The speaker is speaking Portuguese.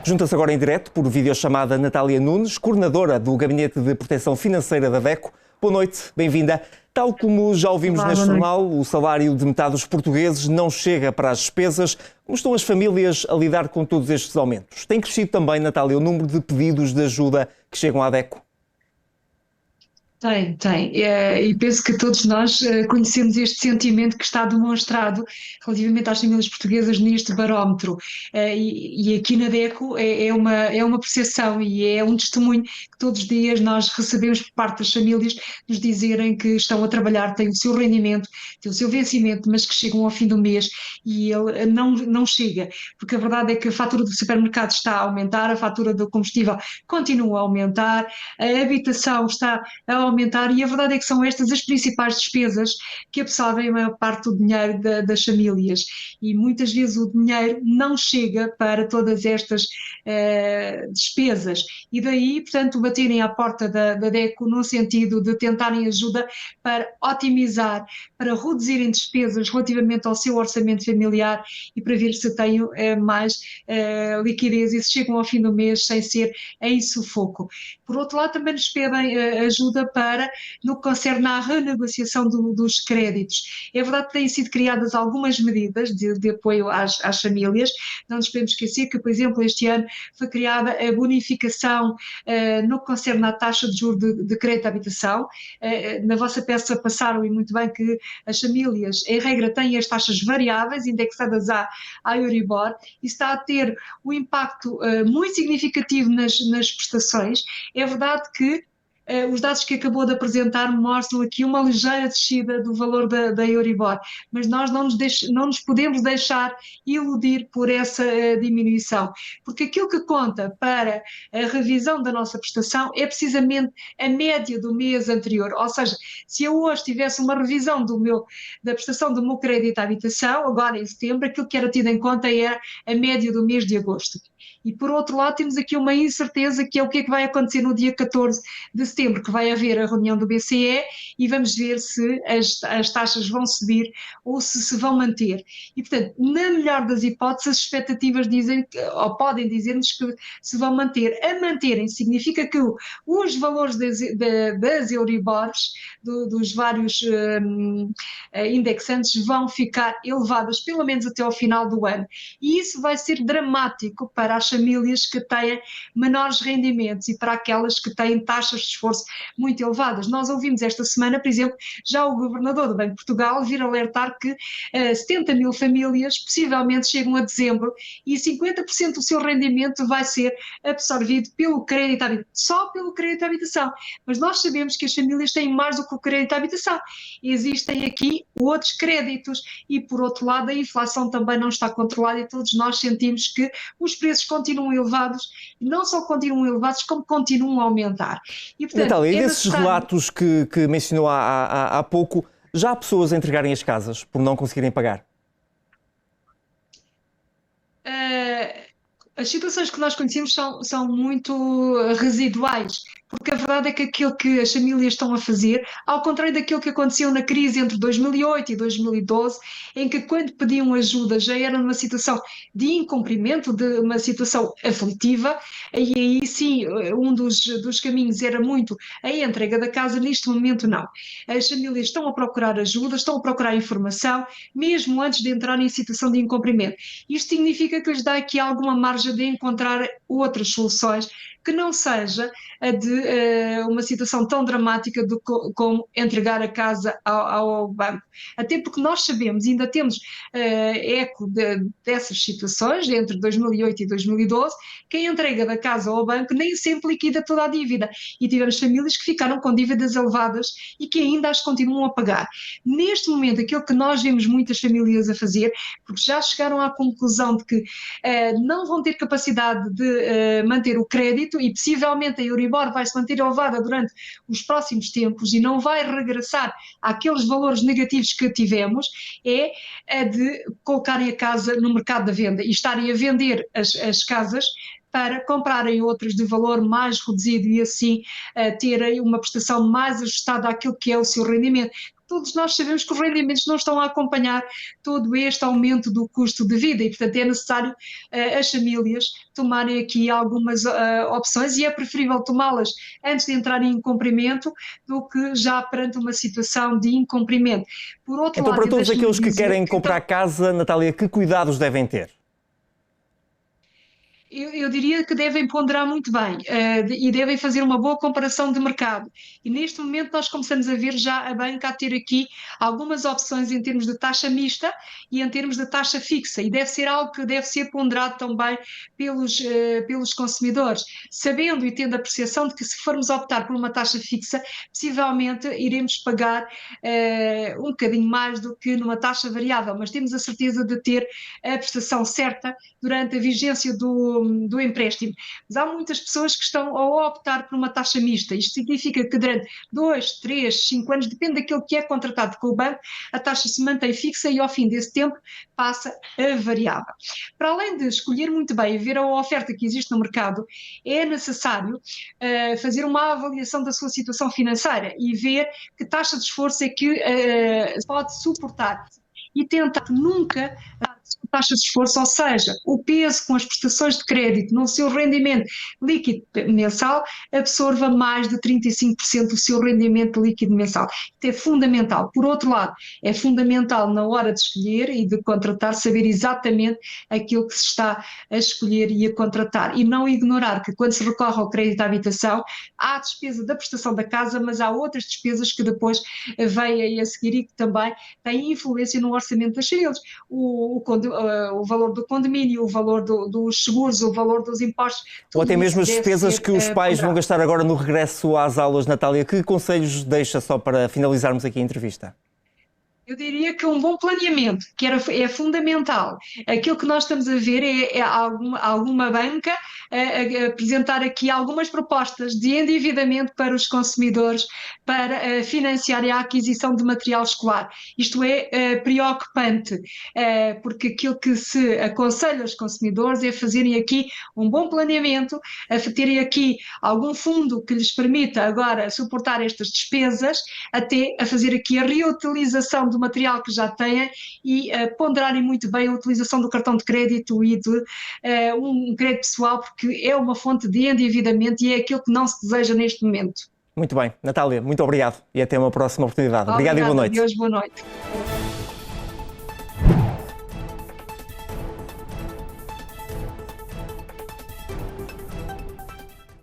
Junta-se agora em direto, por videochamada, Natália Nunes, coordenadora do Gabinete de Proteção Financeira da DECO. Boa noite, bem-vinda. Tal como já ouvimos neste jornal, o salário de metade dos portugueses não chega para as despesas. Como estão as famílias a lidar com todos estes aumentos? Tem crescido também, Natália, o número de pedidos de ajuda que chegam à DECO? Tem. E penso que todos nós conhecemos este sentimento que está demonstrado relativamente às famílias portuguesas neste barómetro. E aqui na DECO é uma percepção e é um testemunho que todos os dias nós recebemos por parte das famílias nos dizerem que estão a trabalhar, têm o seu rendimento, têm o seu vencimento, mas que chegam ao fim do mês e ele não chega. Porque a verdade é que a fatura do supermercado está a aumentar, a fatura do combustível continua a aumentar, a habitação está a aumentar e a verdade é que são estas as principais despesas que absorvem a maior parte do dinheiro das famílias e muitas vezes o dinheiro não chega para todas estas despesas e daí, portanto, baterem à porta da DECO no sentido de tentarem ajuda para otimizar, para reduzirem despesas relativamente ao seu orçamento familiar e para ver se têm mais liquidez e se chegam ao fim do mês sem ser em sufoco. Por outro lado, também nos pedem ajuda para, no que concerne à renegociação dos créditos. É verdade que têm sido criadas algumas medidas de apoio às famílias, não nos podemos esquecer que, por exemplo, este ano foi criada a bonificação no que concerne à taxa de juros de crédito de habitação. Na vossa peça passaram e muito bem que as famílias, em regra, têm as taxas variáveis indexadas à Euribor e está a ter um impacto muito significativo nas prestações. É verdade que os dados que acabou de apresentar mostram aqui uma ligeira descida do valor da Euribor, mas nós não nos podemos deixar iludir por essa diminuição, porque aquilo que conta para a revisão da nossa prestação é precisamente a média do mês anterior, ou seja, se eu hoje tivesse uma revisão da prestação do meu crédito à habitação, agora em setembro, aquilo que era tido em conta era a média do mês de agosto. E por outro lado temos aqui uma incerteza que é o que é que vai acontecer no dia 14 de setembro, que vai haver a reunião do BCE e vamos ver se as taxas vão subir ou se vão manter. E portanto, na melhor das hipóteses, as expectativas dizem, ou podem dizer-nos que se vão manter. A manterem significa que os valores das Euribors, dos vários indexantes, vão ficar elevadas pelo menos até ao final do ano. E isso vai ser dramático para as famílias que têm menores rendimentos e para aquelas que têm taxas de esforço muito elevadas. Nós ouvimos esta semana, por exemplo, já o governador do Banco de Portugal vir alertar que 70 mil famílias possivelmente chegam a dezembro e 50% do seu rendimento vai ser absorvido pelo crédito à habitação, só pelo crédito à habitação. Mas nós sabemos que as famílias têm mais do que o crédito à habitação. Existem aqui outros créditos e, por outro lado, a inflação também não está controlada e todos nós sentimos que os preços continuam elevados e não só continuam elevados, como continuam a aumentar. E, portanto, Natália, e desses relatos que mencionou há pouco, já há pessoas a entregarem as casas por não conseguirem pagar? As situações que nós conhecemos são muito residuais, porque a verdade é que aquilo que as famílias estão a fazer, ao contrário daquilo que aconteceu na crise entre 2008 e 2012, em que quando pediam ajuda já era numa situação de incumprimento, de uma situação aflitiva, e aí sim um dos caminhos era muito a entrega da casa. Neste momento não. As famílias estão a procurar ajuda, estão a procurar informação, mesmo antes de entrar em situação de incumprimento. Isto significa que lhes dá aqui alguma margem de encontrar outras soluções que não seja a de uma situação tão dramática como entregar a casa ao banco. Até porque nós sabemos, ainda temos eco dessas situações, entre 2008 e 2012, que a entrega da casa ao banco nem sempre liquida toda a dívida. E tivemos famílias que ficaram com dívidas elevadas e que ainda as continuam a pagar. Neste momento, aquilo que nós vemos muitas famílias a fazer, porque já chegaram à conclusão de que não vão ter capacidade de manter o crédito e possivelmente a Euribor vai se manter elevada durante os próximos tempos e não vai regressar àqueles valores negativos que tivemos, é a de colocarem a casa no mercado da venda e estarem a vender as casas para comprarem outras de valor mais reduzido e assim terem uma prestação mais ajustada àquilo que é o seu rendimento. todos nós sabemos que os rendimentos não estão a acompanhar todo este aumento do custo de vida e, portanto, é necessário as famílias tomarem aqui algumas opções e é preferível tomá-las antes de entrarem em incumprimento do que já perante uma situação de incumprimento. Por outro então, lado, para todos aqueles que querem comprar casa, Natália, que cuidados devem ter? Eu diria que devem ponderar muito bem e devem fazer uma boa comparação de mercado. E neste momento nós começamos a ver já a banca a ter aqui algumas opções em termos de taxa mista e em termos de taxa fixa. E deve ser algo que deve ser ponderado também pelos consumidores, sabendo e tendo a percepção de que se formos optar por uma taxa fixa, possivelmente iremos pagar um bocadinho mais do que numa taxa variável, mas temos a certeza de ter a prestação certa durante a vigência do empréstimo. Mas há muitas pessoas que estão a optar por uma taxa mista. Isto significa que durante 2, 3, 5 anos, depende daquilo que é contratado com o banco, a taxa se mantém fixa e ao fim desse tempo passa a variável. Para além de escolher muito bem e ver a oferta que existe no mercado, é necessário fazer uma avaliação da sua situação financeira e ver que taxa de esforço é que pode suportar e tentar nunca taxa de esforço, ou seja, o peso com as prestações de crédito no seu rendimento líquido mensal absorva mais de 35% do seu rendimento líquido mensal. Isto é fundamental. Por outro lado, é fundamental na hora de escolher e de contratar saber exatamente aquilo que se está a escolher e a contratar e não ignorar que quando se recorre ao crédito à habitação há a despesa da prestação da casa, mas há outras despesas que depois vêm a seguir e que também têm influência no orçamento das famílias. O valor do condomínio, o valor dos seguros, o valor dos impostos. Ou até mesmo as despesas que os pais vão gastar agora no regresso às aulas. Natália, que conselhos deixa só para finalizarmos aqui a entrevista? Eu diria que um bom planeamento, que é fundamental. Aquilo que nós estamos a ver é alguma banca a apresentar aqui algumas propostas de endividamento para os consumidores para financiar a aquisição de material escolar. Isto é preocupante, porque aquilo que se aconselha aos consumidores é fazerem aqui um bom planeamento, a terem aqui algum fundo que lhes permita agora suportar estas despesas, até a fazer aqui a reutilização do material que já têm e ponderarem muito bem a utilização do cartão de crédito e de um crédito pessoal, porque é uma fonte de endividamento e é aquilo que não se deseja neste momento. Muito bem. Natália, muito obrigado e até uma próxima oportunidade. Obrigado e boa noite. Adeus, boa noite.